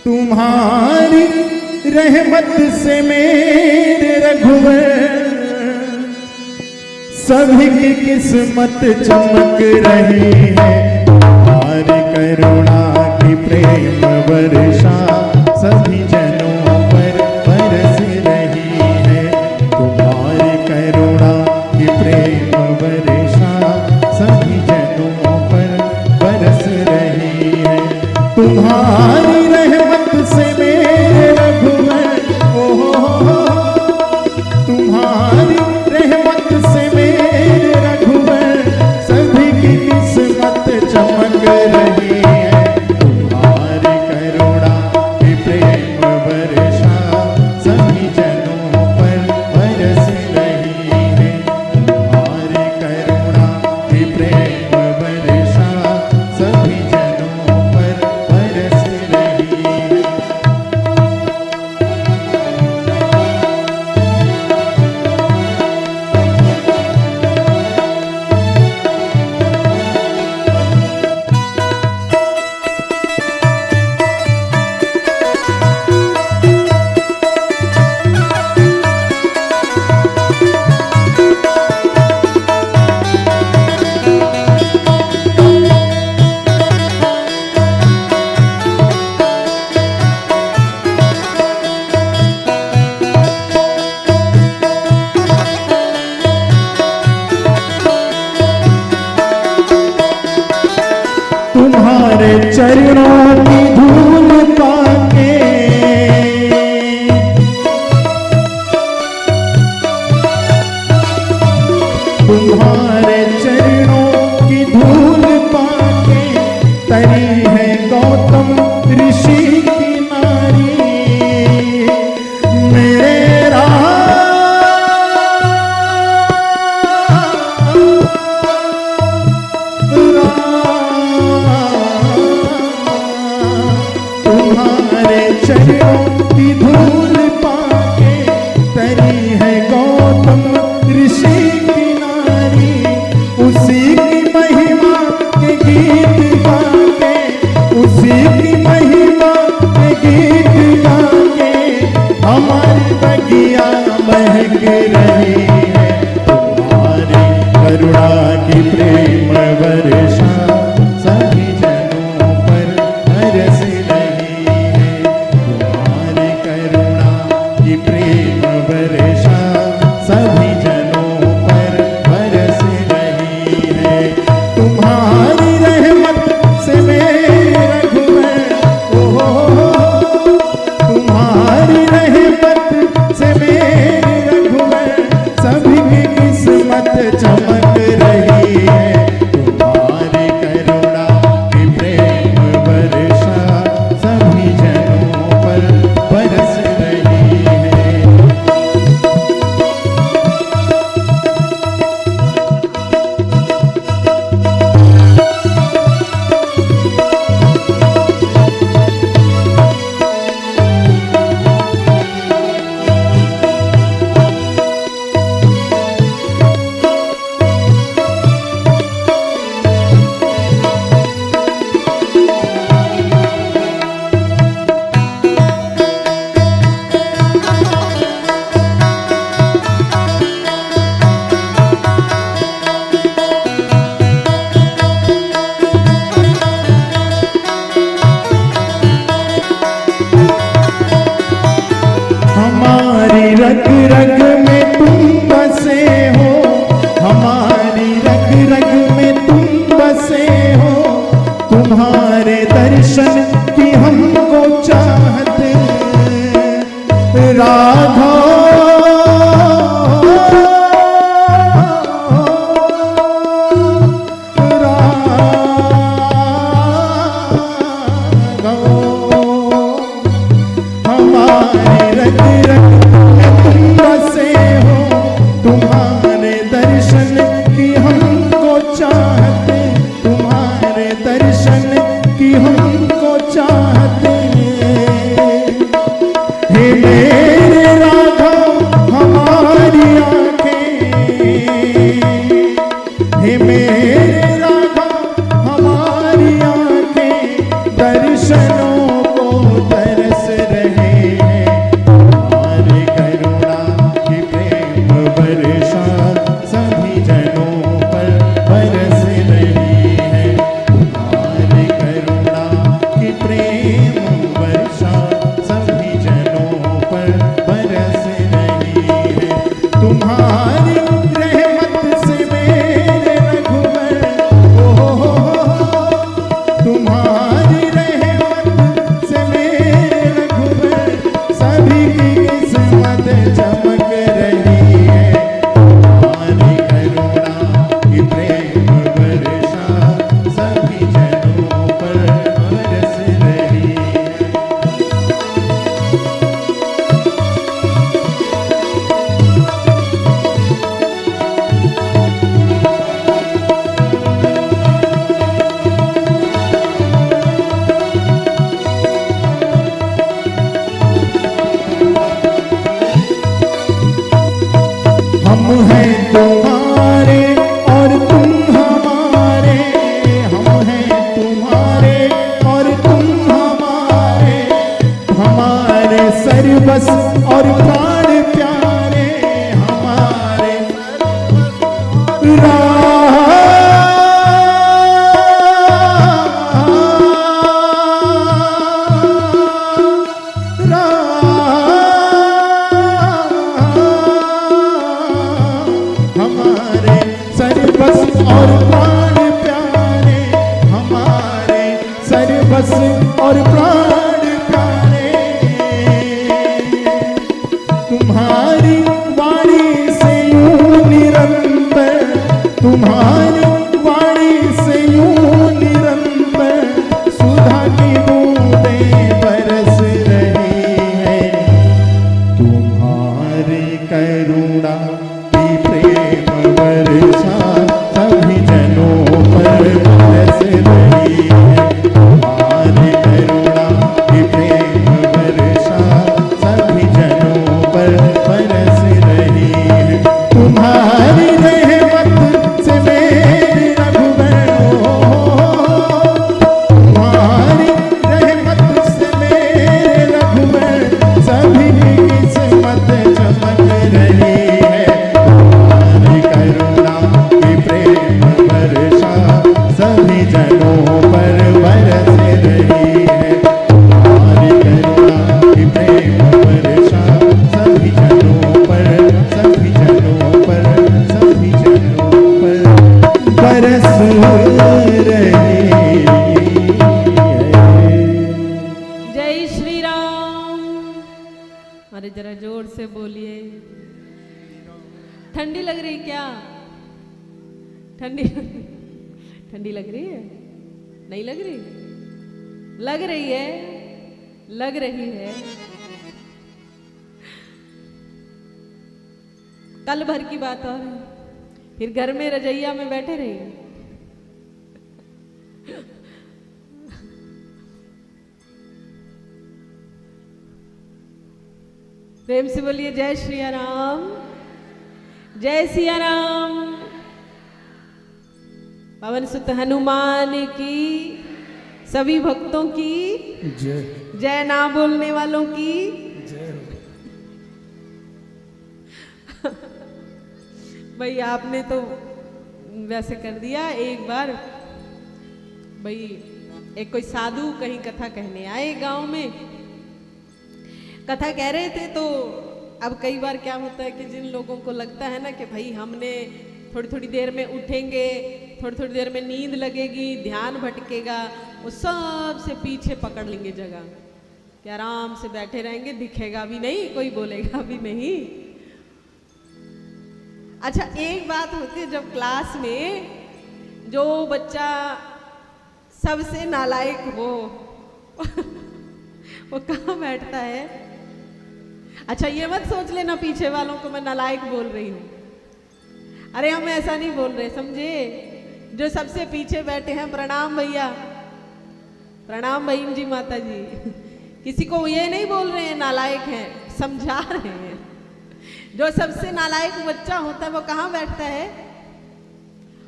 तुम्हारी रहमत से मेरे रघुवर सभी की किस्मत चमक रही है। तुम्हारी करुणा की प्रेम वर्षा सभी जनों पर बरस रही है। तुम्हारी करुणा की प्रेम वर्षा सभी जनों पर बरस रही है। तुम्हारी रहमत से मेरे रघुवर, तुम्हारी रहमत से मेरे रघुवर सभी की किस्मत चमक रही है। तुम्हारी करुणा की प्रेम वर्षा सभी जनों पर बरस रही है। तुम्हारी करुणा की प्रेम वर्षा सभी जनों पर बरस रही है। तुम्हारे चरणों की धूल पाके तुम्हारे चरणों की धूल पाके तरी है गौतम ऋषि की नारी। मेरे तुम्हारे चरणों की धूल पाके तरी है गौतम ऋषि की नारी। उसी की महिमा के गीत गाके, उसी की महिमा के गीत गाके हमारी बगिया महक रही है। तुम्हारी करुणा की प्रेम वर्षा सभी जनों पर बरस रही है। तुम्हारी करुणा की प्रेम वर्षा सभी जनों पर बरस रही है। तुम्हारी रहमत से मेरे रघुवर, तुम्हारी रहमत से मेरे रघुवर सभी की किस्मत चमक रही है। तुम्हारी करुणा की प्रेम वर्षा सभी जनों पर बरस रही है। हमारी रग रग में तुम बसे हो, हमारी रग रग में तुम बसे हो। तुम्हारे दर्शन की हमको चाहत राधा। हमारे रग रग में तुम बसे हो, तुम्हारे दर्शन की हमको चाहते, तुम्हारे दर्शन की हमको चाहते। हे मेरे राधा हमारी आंखें, हे मेरे राधा हमारी आंखें दर्शनों को तरस रहे हैं। तुम्हारी करुणा की प्रेम वर्षा सभी जनों पर बरस रही है। तुम्हारी करुणा की प्रेम वर्षा सभी जनों पर बरस रही है। तुम्हारी रहमत से मेरे रघुवर, तुम्हारी रहमत से मेरे रघुवर सभी की किस्मत चमक रही है। तुम्हारी करुणा की प्रेम वर्षा सभी जनों पर बरस रही है। हम हैं तुम्हारे और तुम हमारे, हम हैं तुम्हारे और तुम हमारे, हमारे सर्वस और प्राण प्यारे, हमारे हमारे सर्वस और प्राण प्यारे, हमारे सर्वस और प्राण प्यारे। तुम्हारी वाणी से यूं निरंतर, तुम्हारी वाणी से यूं निरंतर सुधा की बूंदें बरस रही है। तुम्हारी करुणा की प्रेम वर्षा सभी जनों पर बरस रही है। तुम्हारी करुणा की प्रेम वर्षा सभी जनों पर बरस रही है। तुम्हारी रहमत से मेरे रघुवर, तुम्हारी रहमत से मेरे रघुवर सभी की किस्मत चमक रही है। तुम्हारी करुणा की प्रेम वर्षा सभी जनों पर बरस रही है। तुम्हारी करुणा की प्रेम वर्षा सभी जनों पर, सभी जनों पर, सभी जनों पर बरस रही है। जय श्री राम। अरे जरा जोर से बोलिए। ठंडी लग रही क्या? ठंडी ठंडी लग रही है? नहीं लग रही? लग रही है, लग रही है। कल भर की बात और है, फिर घर में रजैया में बैठे रहिए। प्रेम से बोलिए जय श्री राम, जय सिया राम। पवन सुत हनुमान की, सभी भक्तों की जय। जय, ना बोलने वालों की जय। भाई आपने तो वैसे कर दिया। एक बार भाई एक कोई साधु कहीं कथा कहने आए गांव में, कथा कह रहे थे। तो अब कई बार क्या होता है कि जिन लोगों को लगता है ना कि भाई हमने थोड़ी थोड़ी देर में उठेंगे, थोड़ी थोड़ी देर में नींद लगेगी, ध्यान भटकेगा, वो सबसे पीछे पकड़ लेंगे जगह कि आराम से बैठे रहेंगे, दिखेगा भी नहीं, कोई बोलेगा भी नहीं। अच्छा, एक बात होती है जब क्लास में जो बच्चा सबसे नालायक हो वो कहाँ बैठता है? अच्छा, ये मत सोच लेना पीछे वालों को मैं नालायक बोल रही हूँ। अरे हम ऐसा नहीं बोल रहे, समझे? जो सबसे पीछे बैठे हैं, प्रणाम भैया, प्रणाम बहन जी, माता जी, किसी को ये नहीं बोल रहे हैं नालायक हैं, समझा रहे हैं। जो सबसे नालायक बच्चा होता है वो कहाँ बैठता है?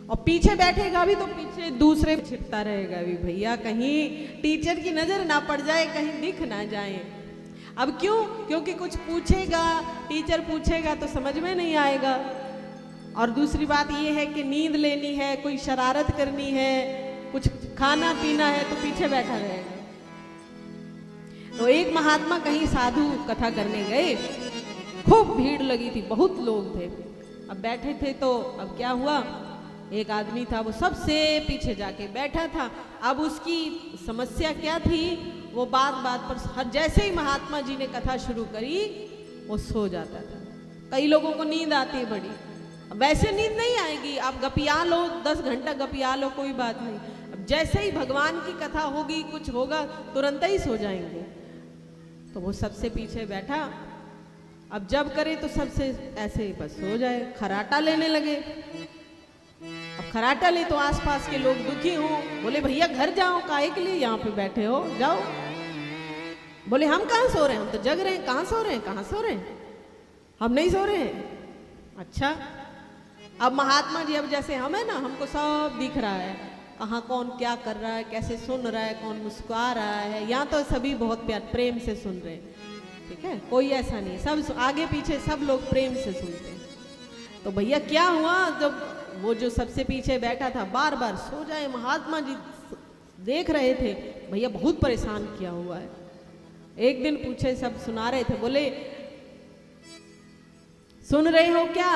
और पीछे बैठेगा भी तो पीछे दूसरे छिपता रहेगा भी, भैया कहीं टीचर की नजर ना पड़ जाए, कहीं दिख ना जाए। अब क्यों? क्योंकि कुछ पूछेगा, टीचर पूछेगा तो समझ में नहीं आएगा। और दूसरी बात ये है कि नींद लेनी है, कोई शरारत करनी है, कुछ खाना पीना है तो पीछे बैठा रहेगा। तो एक महात्मा कहीं साधु कथा करने गए, खूब भीड़ लगी थी, बहुत लोग थे। अब बैठे थे तो अब क्या हुआ, एक आदमी था वो सबसे पीछे जाके बैठा था। अब उसकी समस्या क्या थी, वो बात बात पर जैसे ही महात्मा जी ने कथा शुरू करी वो सो जाता था। कई लोगों को नींद आती है बड़ी, वैसे नींद नहीं आएगी, आप गपिया लो, 10 घंटा गपिया लो, कोई बात नहीं। अब जैसे ही भगवान की कथा होगी, कुछ होगा, तुरंत ही सो जाएंगे। तो वो सबसे पीछे बैठा, अब जब करे तो सबसे ऐसे बस हो जाए, खराटा लेने लगे। अब खराटा ले तो आसपास के लोग दुखी हों, बोले भैया घर जाओ, काहे के लिए यहाँ पे बैठे हो, जाओ। बोले हम कहाँ सो रहे हैं, हम तो जग रहे हैं। कहाँ सो रहे हैं, कहाँ सो रहे हैं, हम नहीं सो रहे हैं। अच्छा, अब महात्मा जी अब जैसे हम है ना, हमको सब दिख रहा है, कहाँ कौन क्या कर रहा है, कैसे सुन रहा है, कौन मुस्कुरा रहा है। यहाँ तो सभी बहुत प्यार प्रेम से सुन रहे हैं, ठीक है, कोई ऐसा नहीं, सब आगे पीछे सब लोग प्रेम से सुनते हैं। तो भैया क्या हुआ, जब वो जो सबसे पीछे बैठा था बार बार सो जाए, महात्मा जी देख रहे थे, भैया बहुत परेशान किया हुआ है। एक दिन पूछे, सब सुना रहे थे, बोले सुन रहे हो क्या?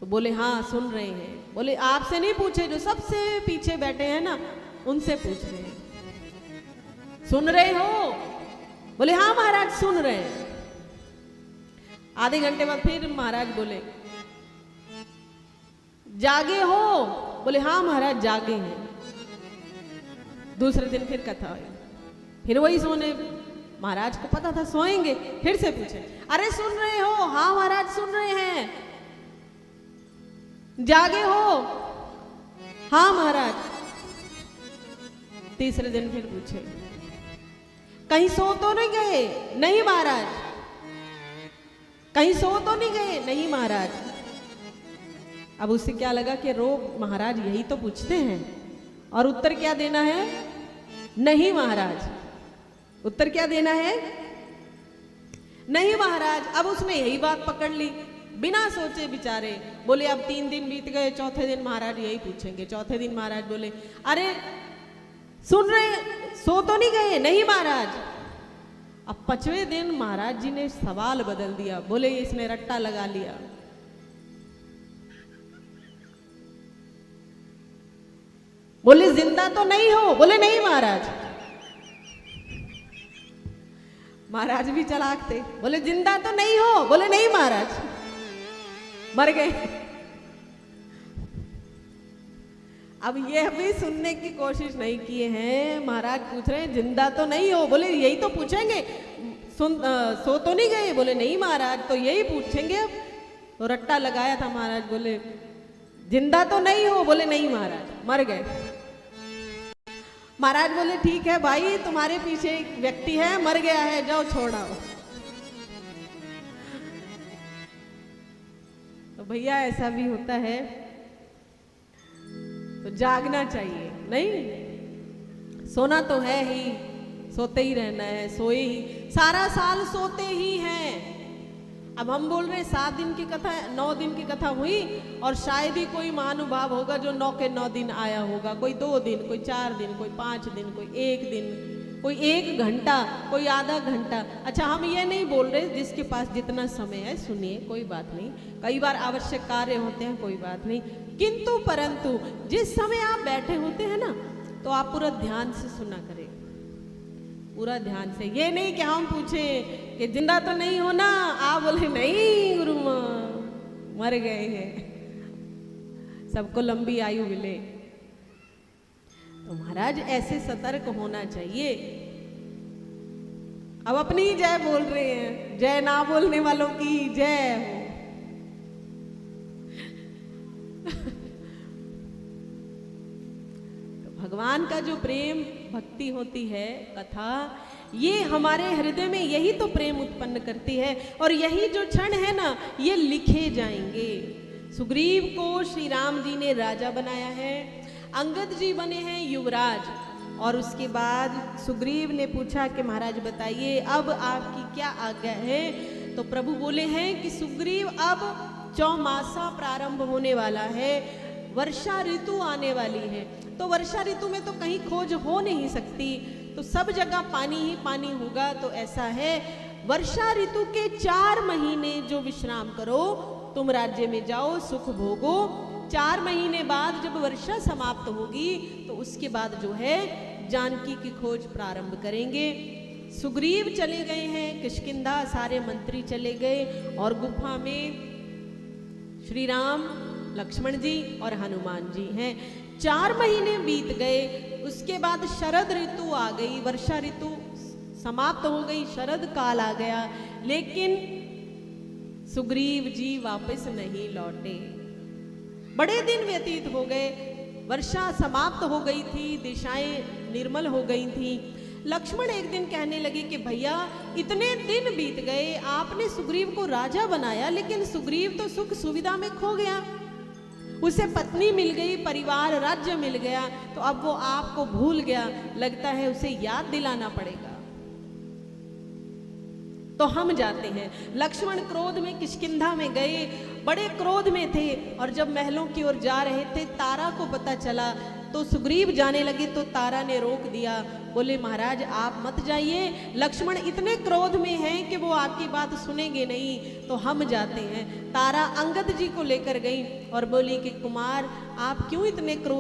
तो बोले हाँ सुन रहे हैं। बोले आपसे नहीं पूछे, जो सबसे पीछे बैठे हैं ना उनसे पूछ रहे हैं, सुन रहे हो? बोले हाँ महाराज सुन रहे हैं। आधे घंटे बाद फिर महाराज बोले जागे हो? बोले हाँ महाराज जागे हैं। दूसरे दिन फिर कथा हुई, फिर वही सोने, महाराज को पता था सोएंगे, फिर से पूछे अरे सुन रहे हो? हाँ महाराज सुन रहे हैं। जागे हो? हाँ महाराज। तीसरे दिन फिर पूछे कहीं सो तो नहीं गए? नहीं महाराज। कहीं सो तो नहीं गए? नहीं महाराज। अब उससे क्या लगा कि रो महाराज यही तो पूछते हैं, और उत्तर क्या देना है? नहीं महाराज। उत्तर क्या देना है? नहीं महाराज। अब उसने यही बात पकड़ ली, बिना सोचे बिचारे बोले अब 3 दिन बीत गए, चौथे दिन महाराज यही पूछेंगे। चौथे दिन महाराज बोले अरे सुन रहे, सो तो नहीं गए? नहीं महाराज। अब 5वें दिन महाराज जी ने सवाल बदल दिया, बोले इसने रट्टा लगा लिया। बोले जिंदा तो नहीं हो? बोले नहीं महाराज। महाराज भी चालाक थे, बोले जिंदा तो नहीं हो? बोले नहीं महाराज। मर गए। अब ये भी सुनने की कोशिश नहीं किए हैं, महाराज पूछ रहे हैं जिंदा तो नहीं हो? बोले यही तो पूछेंगे। सो तो नहीं गए? बोले नहीं महाराज। तो यही पूछेंगे अब। तो रट्टा लगाया था महाराज, बोले जिंदा तो नहीं हो? बोले नहीं महाराज। मर गए। महाराज बोले ठीक है भाई, तुम्हारे पीछे एक व्यक्ति है, मर गया है, जाओ छोड़ाओ। तो भैया ऐसा भी होता है, तो जागना चाहिए। नहीं सोना तो है ही, सोते ही रहना है, सोए ही, सारा साल सोते ही हैं। अब हम बोल रहे 7 दिन की कथा, 9 दिन की कथा हुई, और शायद ही कोई महानुभाव होगा जो 9 के 9 दिन आया होगा। कोई 2 दिन, कोई 4 दिन, कोई 5 दिन, कोई 1 दिन, कोई 1 घंटा, कोई आधा घंटा। अच्छा हम ये नहीं बोल रहे जिसके पास जितना समय है सुनिए, कोई बात नहीं, कई बार आवश्यक कार्य होते हैं, कोई बात नहीं, किंतु परंतु जिस समय आप बैठे होते हैं ना, तो आप पूरा ध्यान से सुना करें, पूरा ध्यान से। ये नहीं कि हम पूछे कि जिंदा तो नहीं हो ना, आप बोले नहीं गुरु माँ मर गए हैं, सबको लंबी आयु मिले। तो महाराज ऐसे सतर्क होना चाहिए। अब अपनी ही जय बोल रहे हैं, जय ना बोलने वालों की जय हो। तो भगवान का जो प्रेम भक्ति होती है, कथा, ये हमारे हृदय में यही तो प्रेम उत्पन्न करती है। और यही जो क्षण है ना, ये लिखे जाएंगे, सुग्रीव को श्री राम जी ने राजा बनाया है, अंगद जी बने हैं युवराज। और उसके बाद सुग्रीव ने पूछा कि महाराज बताइए अब आपकी क्या आज्ञा है। तो प्रभु बोले हैं कि सुग्रीव अब चौमासा प्रारंभ होने वाला है, वर्षा ऋतु आने वाली है। तो वर्षा ऋतु में तो कहीं खोज हो नहीं सकती, तो सब जगह पानी ही पानी होगा। तो ऐसा है, वर्षा ऋतु के 4 महीने जो विश्राम करो, तुम राज्य में जाओ, सुख भोगो। 4 महीने बाद जब वर्षा समाप्त होगी तो उसके बाद जो है जानकी की खोज प्रारंभ करेंगे। सुग्रीव चले गए हैं किष्किंधा, सारे मंत्री चले गए और गुफा में श्री राम, लक्ष्मण जी और हनुमान जी हैं। 4 महीने बीत गए, उसके बाद शरद ऋतु आ गई, वर्षा ऋतु समाप्त हो गई, शरद काल आ गया, लेकिन सुग्रीव जी वापस नहीं लौटे। बड़े दिन व्यतीत हो गए, वर्षा समाप्त हो गई थी, दिशाएं निर्मल हो गई थी। लक्ष्मण एक दिन कहने लगे कि भैया इतने दिन बीत गए, आपने सुग्रीव को राजा बनाया, लेकिन सुग्रीव तो सुख सुविधा में खो गया, उसे पत्नी मिल गई, परिवार राज्य मिल गया, तो अब वो आपको भूल गया, लगता है उसे याद दिलाना पड़ेगा। तो हम जाते हैं। लक्ष्मण क्रोध में किष्किंधा में गए, बड़े क्रोध में थे, और जब महलों की ओर जा रहे थे तारा को पता चला तो सुग्रीव जाने लगे, तो तारा ने रोक दिया, बोले महाराज आप मत जाइए, लक्ष्मण इतने क्रोध में हैं कि वो आपकी बात सुनेंगे नहीं, तो हम जाते हैं। तारा अंगद जी को लेकर गई और बोली कि कुमार आप क्यों इतने क्रोध